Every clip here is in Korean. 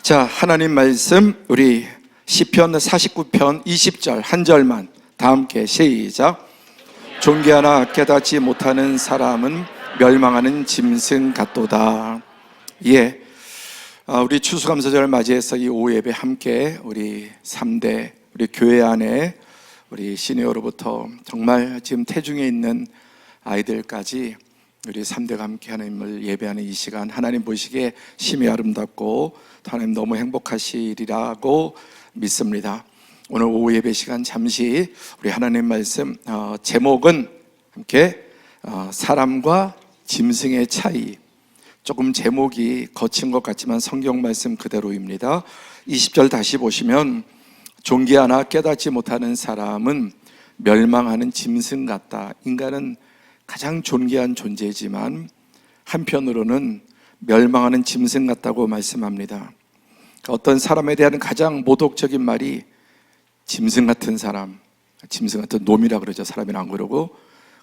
자, 하나님 말씀 우리 시편 49편 20절 한 절만 다 함께 시작. 존귀하나 깨닫지 못하는 사람은 멸망하는 짐승 같도다. 예, 우리 추수감사절을 맞이해서 이 오후 예배 함께 우리 3대 우리 교회 안에 우리 시니어로부터 정말 지금 태중에 있는 아이들까지 우리 3대가 함께 하나님을 예배하는 이 시간, 하나님 보시기에 심히 아름답고 하나님 너무 행복하시리라고 믿습니다. 오늘 오후 예배 시간 잠시 우리 하나님 말씀 제목은 함께 사람과 짐승의 차이. 조금 제목이 거친 것 같지만 성경 말씀 그대로입니다. 20절 다시 보시면 존귀하나 깨닫지 못하는 사람은 멸망하는 짐승 같다. 인간은 가장 존귀한 존재지만 한편으로는 멸망하는 짐승 같다고 말씀합니다. 어떤 사람에 대한 가장 모독적인 말이 짐승 같은 사람, 짐승 같은 놈이라 그러죠. 사람이라 안 그러고.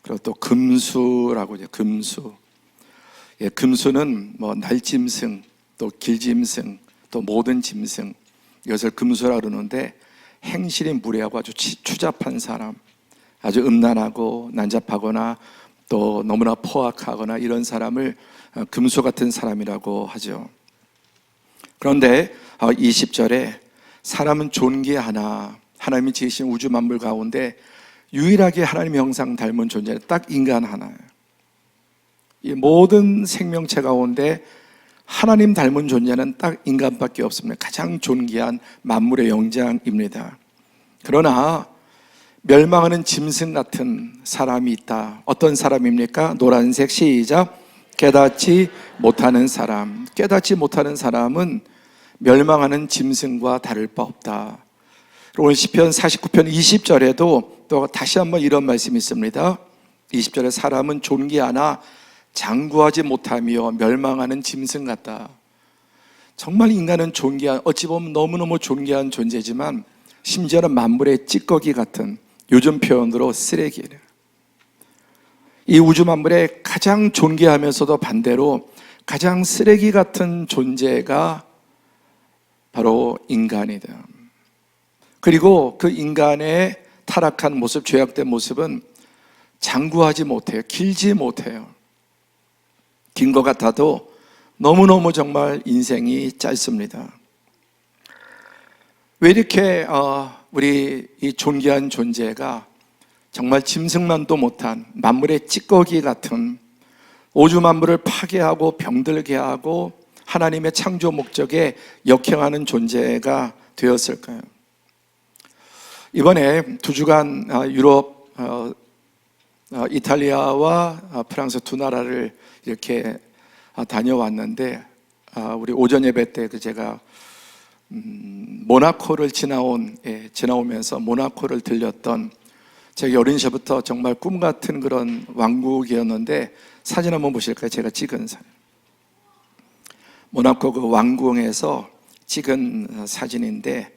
그리고 또 금수라고 하죠. 금수. 예, 금수는 뭐 날짐승, 또 길짐승, 또 모든 짐승, 이것을 금수라 그러는데 행실이 무례하고 아주 추잡한 사람, 아주 음란하고 난잡하거나 또 너무나 포악하거나 이런 사람을 금수 같은 사람이라고 하죠. 그런데 20절에 사람은 존귀하나, 하나님이 지으신 우주 만물 가운데 유일하게 하나님의 형상 닮은 존재는 딱 인간 하나예요. 이 모든 생명체 가운데 하나님 닮은 존재는 딱 인간밖에 없습니다. 가장 존귀한 만물의 영장입니다. 그러나 멸망하는 짐승 같은 사람이 있다. 어떤 사람입니까? 노란색 시작. 깨닫지 못하는 사람. 깨닫지 못하는 사람은 멸망하는 짐승과 다를 바 없다. 오늘 시편 49편 20절에도 또 다시 한번 이런 말씀이 있습니다. 20절에 사람은 존귀하나 장구하지 못하며 멸망하는 짐승 같다. 정말 인간은 존귀한, 어찌 보면 너무너무 존귀한 존재지만 심지어는 만물의 찌꺼기 같은, 요즘 표현으로 쓰레기를. 이 우주 만물의 가장 존귀하면서도 반대로 가장 쓰레기 같은 존재가 바로 인간이다. 그리고 그 인간의 타락한 모습, 죄악된 모습은 장구하지 못해요. 길지 못해요. 긴 것 같아도 너무너무 정말 인생이 짧습니다. 왜 이렇게 우리 이 존귀한 존재가 정말 짐승만도 못한 만물의 찌꺼기 같은 우주 만물을 파괴하고 병들게 하고 하나님의 창조 목적에 역행하는 존재가 되었을까요? 이번에 2주간 유럽 이탈리아와 프랑스 두 나라를 이렇게 다녀왔는데 우리 오전 예배 때 제가 모나코를 지나오면서 모나코를 들렸던, 제가 어린 시절부터 정말 꿈 같은 그런 왕국이었는데 사진 한번 보실까요? 제가 찍은 사진. 모나코 그 왕궁에서 찍은 사진인데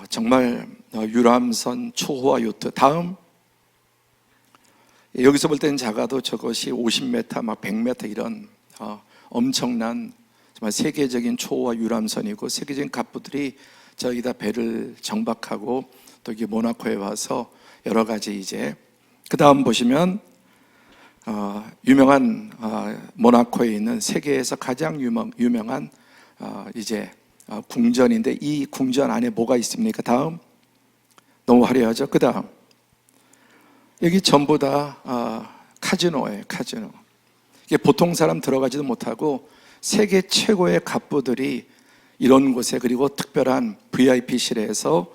정말 유람선, 초호화 요트. 다음. 여기서 볼 때는 작아도 저것이 50m, 막 100m 이런 엄청난 정말 세계적인 초호화 유람선이고 세계적인 갑부들이 저기다 배를 정박하고 또 이게 모나코에 와서 여러 가지 이제 그 다음 보시면 유명한 모나코에 있는 세계에서 가장 유명한 이제 궁전인데 이 궁전 안에 뭐가 있습니까? 다음. 너무 화려하죠? 그 다음. 여기 전부 다 카지노예요. 카지노. 이게 보통 사람 들어가지도 못하고 세계 최고의 갑부들이 이런 곳에, 그리고 특별한 VIP실에서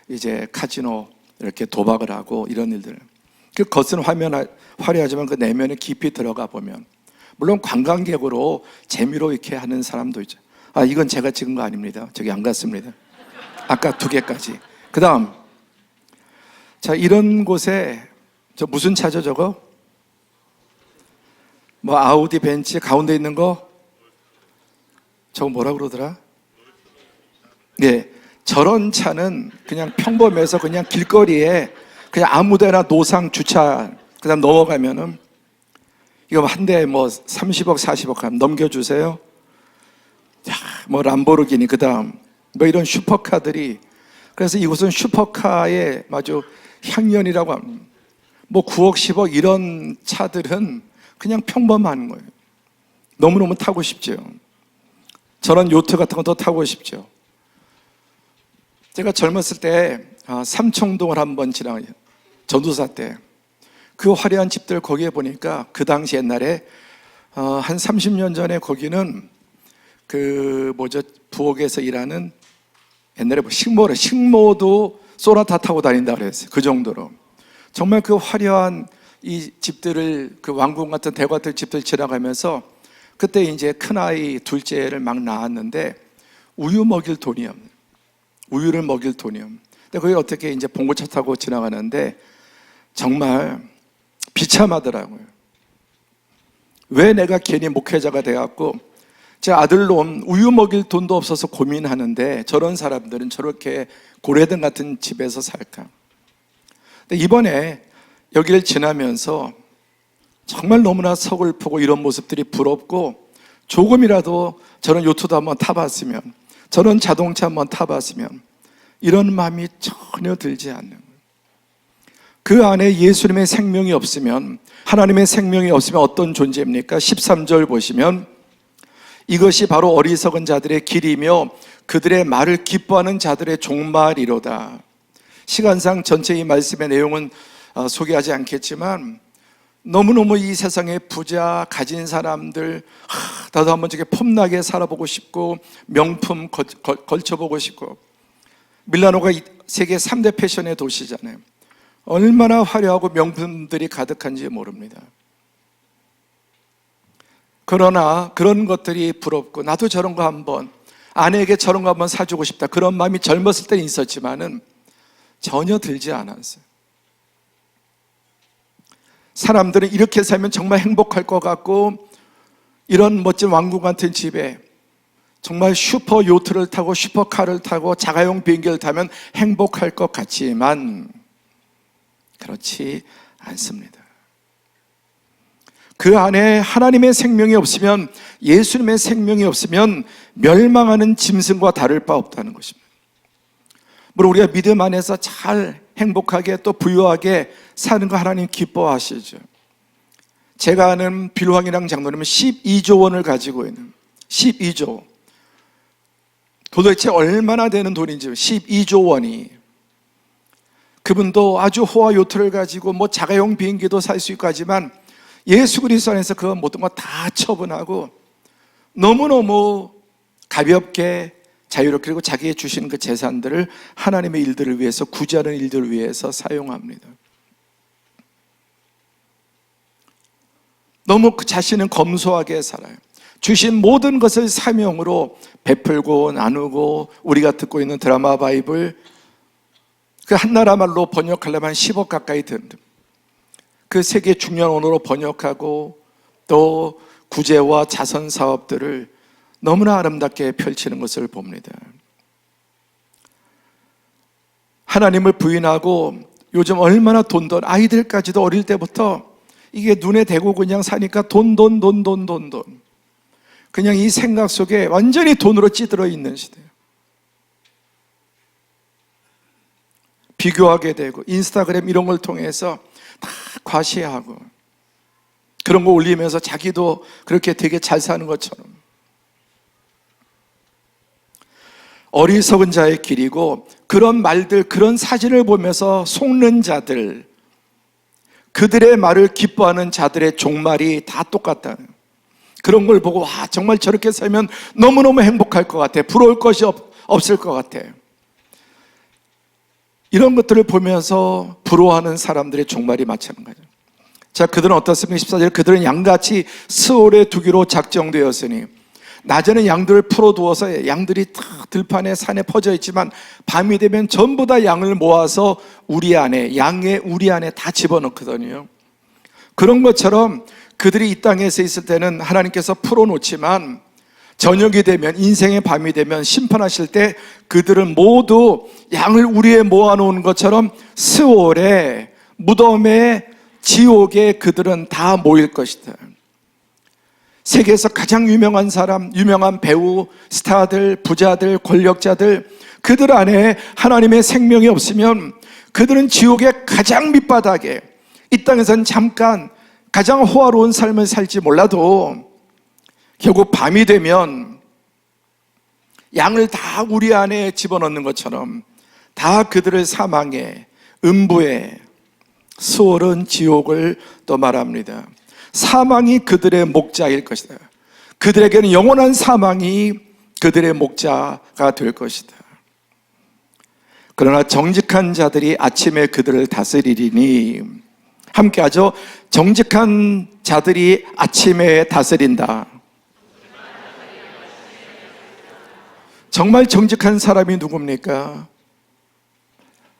이제 카지노 이렇게 도박을 하고 이런 일들. 그 겉은 화려하지만 그 내면에 깊이 들어가 보면 물론 관광객으로 재미로 이렇게 하는 사람도 있죠. 이건 제가 찍은 거 아닙니다. 저기 안 갔습니다. 아까 2개까지. 그 다음. 자, 이런 곳에 저 무슨 차죠 저거? 뭐 아우디 벤츠 가운데 있는 거? 저거 뭐라 그러더라? 네, 저런 차는 그냥 평범해서 그냥 길거리에 그냥 아무데나 노상 주차, 그 다음 넘어가면은 이거 한 대에 뭐 30억, 40억 하면 넘겨주세요. 야, 뭐 람보르기니, 그 다음 뭐 이런 슈퍼카들이, 그래서 이곳은 슈퍼카의 마주 향연이라고 합니다. 뭐 9억 10억 이런 차들은 그냥 평범한 거예요. 너무너무 타고 싶죠. 저런 요트 같은 것도 타고 싶죠. 제가 젊었을 때 삼청동을 한번 지나가요. 전도사 때 그 화려한 집들 거기에 보니까 그 당시 옛날에 한 30년 전에 거기는 그 부엌에서 일하는 옛날에 뭐 식모도 소나타 타고 다닌다 그랬어요. 그 정도로 정말 그 화려한 이 집들을, 그 왕궁 같은 대관들 집들 지나가면서 그때 이제 큰아이 둘째를 막 낳았는데 우유 먹일 돈이 없는, 우유를 먹일 돈이 없는. 근데 거기 어떻게 이제 봉고차 타고 지나가는데 정말 비참하더라고요. 왜 내가 괜히 목회자가 돼갖고 제 아들놈 우유 먹일 돈도 없어서 고민하는데 저런 사람들은 저렇게 고래등 같은 집에서 살까. 근데 이번에 여기를 지나면서 정말 너무나 서글프고 이런 모습들이 부럽고, 조금이라도 저런 요트도 한번 타봤으면, 저런 자동차 한번 타봤으면, 이런 마음이 전혀 들지 않는 거예요. 그 안에 예수님의 생명이 없으면, 하나님의 생명이 없으면 어떤 존재입니까? 13절 보시면 이것이 바로 어리석은 자들의 길이며 그들의 말을 기뻐하는 자들의 종말이로다. 시간상 전체 이 말씀의 내용은 소개하지 않겠지만 너무너무 이 세상에 부자 가진 사람들, 나도 한번 저게 폼나게 살아보고 싶고 명품 걸쳐보고 싶고, 밀라노가 세계 3대 패션의 도시잖아요. 얼마나 화려하고 명품들이 가득한지 모릅니다. 그러나 그런 것들이 부럽고 나도 저런 거 한번, 아내에게 저런 거 한번 사주고 싶다, 그런 마음이 젊었을 때는 있었지만은 전혀 들지 않았어요. 사람들은 이렇게 살면 정말 행복할 것 같고, 이런 멋진 왕궁 같은 집에 정말 슈퍼 요트를 타고 슈퍼카를 타고 자가용 비행기를 타면 행복할 것 같지만 그렇지 않습니다. 그 안에 하나님의 생명이 없으면, 예수님의 생명이 없으면 멸망하는 짐승과 다를 바 없다는 것입니다. 물론 우리가 믿음 안에서 잘 행복하게 또 부유하게 사는 거 하나님 기뻐하시죠. 제가 아는 빌황이랑 장로님은 12조 원을 가지고 있는, 12조, 도대체 얼마나 되는 돈인지 12조 원이, 그분도 아주 호화 요트를 가지고 뭐 자가용 비행기도 살 수 있고 하지만 예수 그리스도 안에서 그 모든 거 다 처분하고 너무너무 가볍게 자유롭게, 그리고 자기의 주시는 그 재산들을 하나님의 일들을 위해서, 구제하는 일들을 위해서 사용합니다. 너무 그 자신은 검소하게 살아요. 주신 모든 것을 사명으로 베풀고 나누고, 우리가 듣고 있는 드라마 바이블 그 한나라 말로 번역하려면 10억 가까이 드는, 그 세계 중요한 언어로 번역하고 또 구제와 자선 사업들을 너무나 아름답게 펼치는 것을 봅니다. 하나님을 부인하고 요즘 얼마나 돈돈, 아이들까지도 어릴 때부터 이게 눈에 대고 그냥 사니까 돈. 그냥 이 생각 속에 완전히 돈으로 찌들어 있는 시대예요. 비교하게 되고 인스타그램 이런 걸 통해서 다 과시하고 그런 거 올리면서 자기도 그렇게 되게 잘 사는 것처럼. 어리석은 자의 길이고, 그런 말들, 그런 사진을 보면서 속는 자들, 그들의 말을 기뻐하는 자들의 종말이 다 똑같다는, 그런 걸 보고 와, 정말 저렇게 살면 너무너무 행복할 것 같아, 부러울 것이 없을 것 같아, 이런 것들을 보면서 부러워하는 사람들의 종말이 마찬가지죠. 자, 그들은 어떻습니까? 14절, 그들은 양같이 스올에 두기로 작정되었으니, 낮에는 양들을 풀어두어서 양들이 다 들판에 산에 퍼져 있지만 밤이 되면 전부 다 양을 모아서 우리 안에, 양의 우리 안에 다 집어넣거든요. 그런 것처럼 그들이 이 땅에서 있을 때는 하나님께서 풀어놓지만 저녁이 되면, 인생의 밤이 되면, 심판하실 때 그들은 모두 양을 우리에 모아놓은 것처럼 스올에, 무덤에, 지옥에 그들은 다 모일 것이다. 세계에서 가장 유명한 사람, 유명한 배우, 스타들, 부자들, 권력자들, 그들 안에 하나님의 생명이 없으면 그들은 지옥의 가장 밑바닥에, 이 땅에선 잠깐 가장 호화로운 삶을 살지 몰라도 결국 밤이 되면 양을 다 우리 안에 집어넣는 것처럼 다 그들을 사망에, 음부에, 수월은 지옥을 또 말합니다. 사망이 그들의 목자일 것이다. 그들에게는 영원한 사망이 그들의 목자가 될 것이다. 그러나 정직한 자들이 아침에 그들을 다스리리니, 함께 하죠. 정직한 자들이 아침에 다스린다. 정말 정직한 사람이 누굽니까?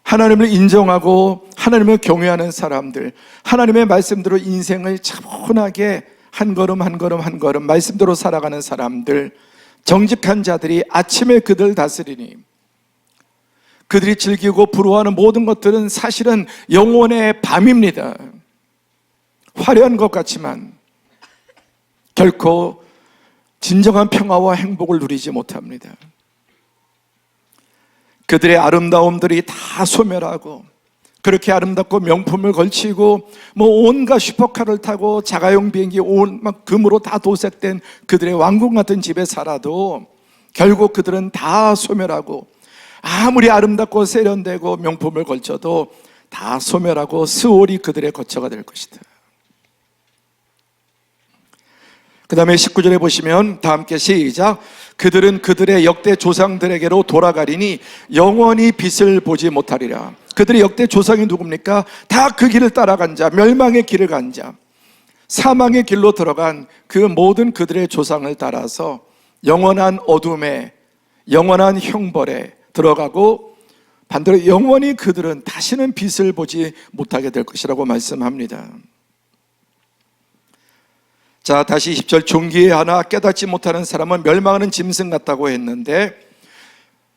하나님을 인정하고 하나님을 경외하는 사람들, 하나님의 말씀대로 인생을 차분하게 한 걸음 한 걸음 한 걸음 말씀대로 살아가는 사람들, 정직한 자들이 아침에 그들 다스리니, 그들이 즐기고 부러워하는 모든 것들은 사실은 영혼의 밤입니다. 화려한 것 같지만 결코 진정한 평화와 행복을 누리지 못합니다. 그들의 아름다움들이 다 소멸하고, 그렇게 아름답고 명품을 걸치고 온갖 슈퍼카를 타고 자가용 비행기 막 금으로 다 도색된 그들의 왕궁 같은 집에 살아도 결국 그들은 다 소멸하고, 아무리 아름답고 세련되고 명품을 걸쳐도 다 소멸하고 스올이 그들의 거처가 될 것이다. 그 다음에 19절에 보시면 다 함께 시작. 그들은 그들의 역대 조상들에게로 돌아가리니 영원히 빛을 보지 못하리라. 그들의 역대 조상이 누굽니까? 다 그 길을 따라간 자, 멸망의 길을 간 자, 사망의 길로 들어간 그 모든 그들의 조상을 따라서 영원한 어둠에, 영원한 형벌에 들어가고 반대로 영원히 그들은 다시는 빛을 보지 못하게 될 것이라고 말씀합니다. 자, 다시 20절. 존귀하나 깨닫지 못하는 사람은 멸망하는 짐승 같다고 했는데,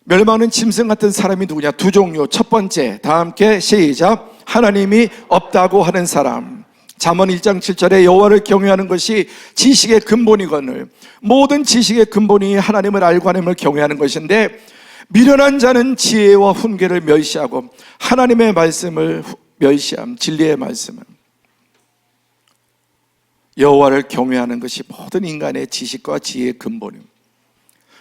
멸망하는 짐승 같은 사람이 누구냐? 두 종류. 첫 번째, 다 함께 시작. 하나님이 없다고 하는 사람. 잠언 1장 7절에 여호와를 경외하는 것이 지식의 근본이거늘, 모든 지식의 근본이 하나님을 알고 하나님을 경외하는 것인데, 미련한 자는 지혜와 훈계를 멸시하고 하나님의 말씀을 멸시함. 진리의 말씀을, 여호와를 경외하는 것이 모든 인간의 지식과 지혜의 근본입니다.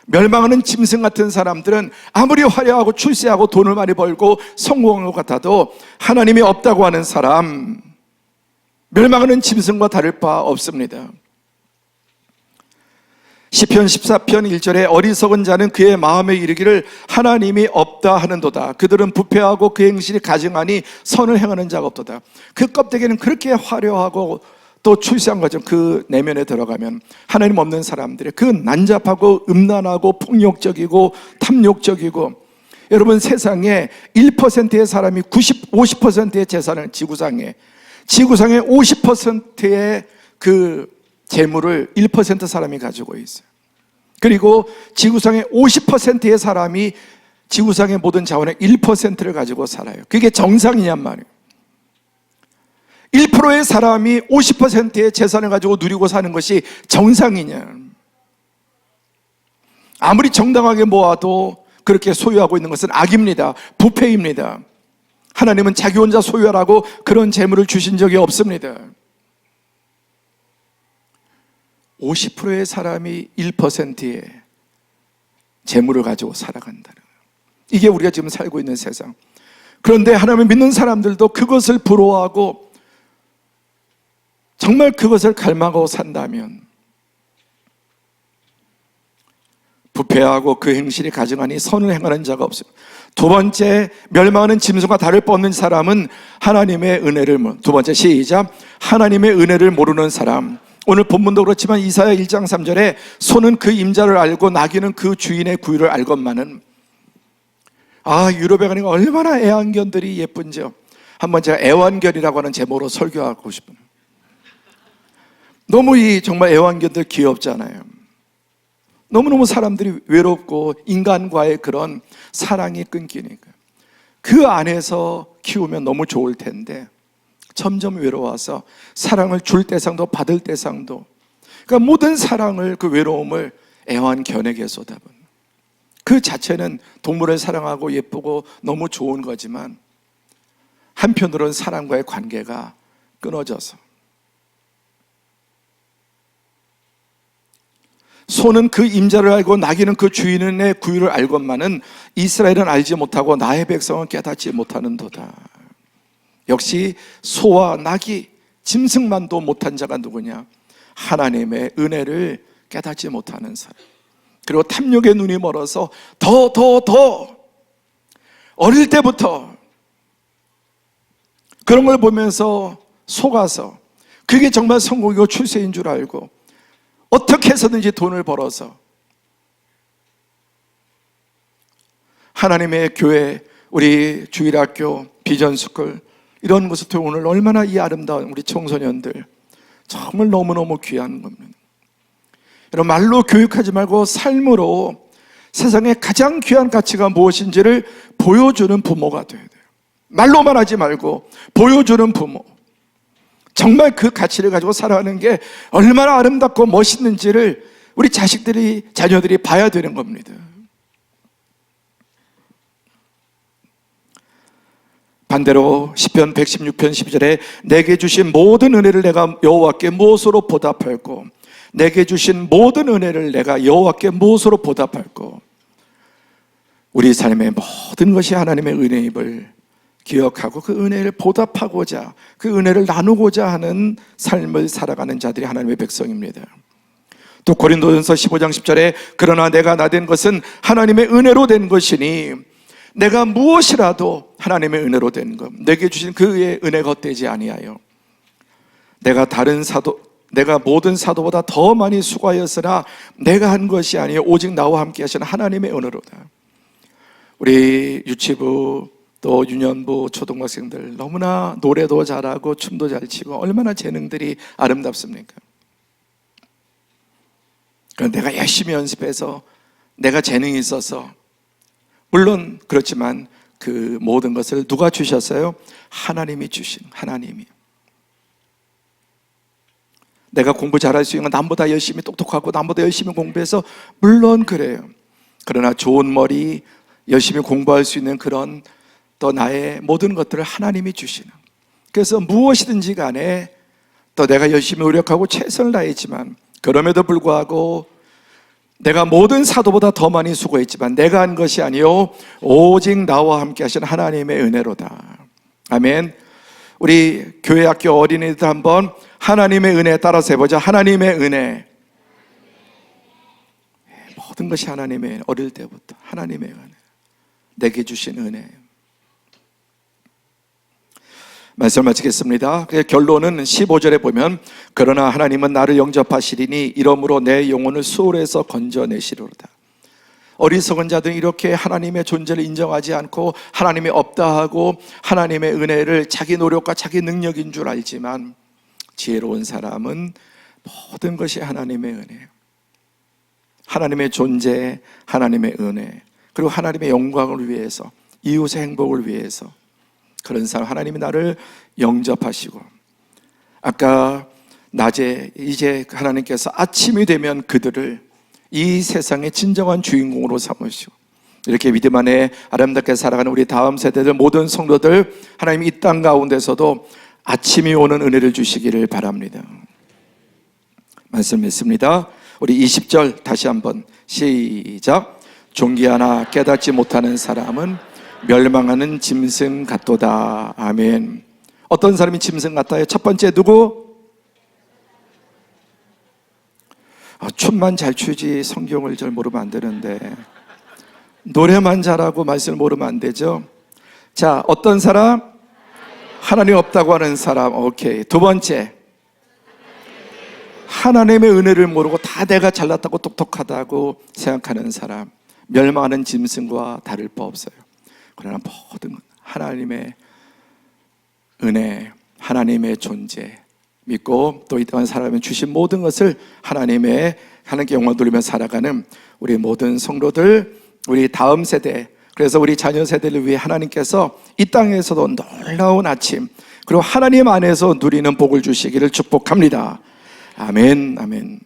멸망하는 짐승 같은 사람들은 아무리 화려하고 출세하고 돈을 많이 벌고 성공한 것 같아도 하나님이 없다고 하는 사람, 멸망하는 짐승과 다를 바 없습니다. 시편 14편 1절에 어리석은 자는 그의 마음에 이르기를 하나님이 없다 하는도다. 그들은 부패하고 그 행실이 가증하니 선을 행하는 자가 없도다. 그 껍데기는 그렇게 화려하고 또 출세한 거죠. 그 내면에 들어가면 하나님 없는 사람들의 그 난잡하고 음란하고 폭력적이고 탐욕적이고, 여러분 세상에 1%의 사람이 50%의 재산을 지구상의 50%의 그 재물을 1% 사람이 가지고 있어요. 그리고 지구상의 50%의 사람이 지구상의 모든 자원의 1%를 가지고 살아요. 그게 정상이냔 말이에요. 1%의 사람이 50%의 재산을 가지고 누리고 사는 것이 정상이냐? 아무리 정당하게 모아도 그렇게 소유하고 있는 것은 악입니다. 부패입니다. 하나님은 자기 혼자 소유하라고 그런 재물을 주신 적이 없습니다. 50%의 사람이 1%의 재물을 가지고 살아간다는 거예요. 이게 우리가 지금 살고 있는 세상. 그런데 하나님을 믿는 사람들도 그것을 부러워하고 정말 그것을 갈망하고 산다면 부패하고 그 행실이 가증하니 선을 행하는 자가 없습니다. 두 번째, 멸망하는 짐승과 다를 바 없는 사람은 하나님의 은혜를, 두 번째 시작. 하나님의 은혜를 모르는 사람. 오늘 본문도 그렇지만 이사야 1장 3절에 소는 그 임자를 알고 나귀는 그 주인의 구유를 알건만은, 유럽에 가니까 얼마나 애완견들이 예쁜지요. 한번 제가 애완견이라고 하는 제목으로 설교하고 싶어요. 너무 정말 애완견들 귀엽잖아요. 너무너무 사람들이 외롭고 인간과의 그런 사랑이 끊기니까 그 안에서 키우면 너무 좋을 텐데 점점 외로워서 사랑을 줄 대상도 받을 대상도, 그러니까 모든 사랑을, 그 외로움을 애완 견에게 쏟아붓는, 그 자체는 동물을 사랑하고 예쁘고 너무 좋은 거지만 한편으로는 사람과의 관계가 끊어져서, 소는 그 임자를 알고 나귀는 그 주인의 구유를 알건만은 이스라엘은 알지 못하고 나의 백성은 깨닫지 못하는도다. 역시 소와 나귀, 짐승만도 못한 자가 누구냐? 하나님의 은혜를 깨닫지 못하는 사람. 그리고 탐욕의 눈이 멀어서 더 어릴 때부터 그런 걸 보면서 속아서 그게 정말 성공이고 출세인 줄 알고 어떻게 해서든지 돈을 벌어서 하나님의 교회, 우리 주일학교, 비전스쿨 이런 것을 통해 오늘 얼마나 이 아름다운 우리 청소년들 정말 너무너무 귀한 겁니다. 여러분, 말로 교육하지 말고 삶으로 세상에 가장 귀한 가치가 무엇인지를 보여주는 부모가 돼야 돼요. 말로만 하지 말고 보여주는 부모. 정말 그 가치를 가지고 살아가는 게 얼마나 아름답고 멋있는지를 우리 자녀들이 봐야 되는 겁니다. 반대로 시편 116편 12절에 내게 주신 모든 은혜를 내가 여호와께 무엇으로 보답할꼬? 내게 주신 모든 은혜를 내가 여호와께 무엇으로 보답할꼬? 우리 삶의 모든 것이 하나님의 은혜임을 기억하고 그 은혜를 보답하고자, 그 은혜를 나누고자 하는 삶을 살아가는 자들이 하나님의 백성입니다. 또 고린도전서 15장 10절에 그러나 내가 나된 것은 하나님의 은혜로 된 것이니 내가 무엇이라도 하나님의 은혜로 된 것, 내게 주신 그의 은혜가 헛되지 아니하여 내가 모든 사도보다 더 많이 수고하였으나 내가 한 것이 아니요 오직 나와 함께 하시는 하나님의 은혜로다. 우리 유치부 또 유년부 초등학생들 너무나 노래도 잘하고 춤도 잘 추고 얼마나 재능들이 아름답습니까? 그런데 내가 열심히 연습해서 내가 재능이 있어서, 물론 그렇지만 그 모든 것을 누가 주셨어요? 하나님이 주신, 하나님이. 내가 공부 잘할 수 있는 건 남보다 열심히 똑똑하고 남보다 열심히 공부해서 물론 그래요. 그러나 좋은 머리, 열심히 공부할 수 있는 그런 또 나의 모든 것들을 하나님이 주시는, 그래서 무엇이든지 간에 또 내가 열심히 노력하고 최선을 다했지만 그럼에도 불구하고 내가 모든 사도보다 더 많이 수고했지만 내가 한 것이 아니요 오직 나와 함께 하신 하나님의 은혜로다. 아멘. 우리 교회 학교 어린이들 한번 하나님의 은혜에 따라서 해보자. 하나님의 은혜. 모든 것이 하나님의 은혜. 어릴 때부터 하나님의 은혜, 내게 주신 은혜. 말씀을 마치겠습니다. 결론은 15절에 보면 그러나 하나님은 나를 영접하시리니 이러므로 내 영혼을 수월에서 건져내시리로다. 어리석은 자들은 이렇게 하나님의 존재를 인정하지 않고 하나님이 없다 하고 하나님의 은혜를 자기 노력과 자기 능력인 줄 알지만 지혜로운 사람은 모든 것이 하나님의 은혜예요. 하나님의 존재, 하나님의 은혜, 그리고 하나님의 영광을 위해서, 이웃의 행복을 위해서 그런 사람, 하나님이 나를 영접하시고 아까 낮에 이제 하나님께서 아침이 되면 그들을 이 세상의 진정한 주인공으로 삼으시고 이렇게 믿음 안에 아름답게 살아가는 우리 다음 세대들 모든 성도들, 하나님 이 땅 가운데서도 아침이 오는 은혜를 주시기를 바랍니다. 말씀 읽습니다. 우리 20절 다시 한번 시작. 존귀하나 깨닫지 못하는 사람은 멸망하는 짐승 같도다. 아멘. 어떤 사람이 짐승 같아요? 첫 번째 누구? 춤만 잘 추지 성경을 잘 모르면 안 되는데, 노래만 잘하고 말씀을 모르면 안 되죠. 자, 어떤 사람? 하나님 없다고 하는 사람. 오케이. 두 번째, 하나님의 은혜를 모르고 다 내가 잘났다고 똑똑하다고 생각하는 사람. 멸망하는 짐승과 다를 바 없어요. 그러나 모든 하나님의 은혜, 하나님의 존재 믿고 또 이 땅에 살아가면 주신 모든 것을 하나님께 영광 돌리며 살아가는 우리 모든 성도들, 우리 다음 세대, 그래서 우리 자녀 세대를 위해 하나님께서 이 땅에서도 놀라운 아침, 그리고 하나님 안에서 누리는 복을 주시기를 축복합니다. 아멘, 아멘.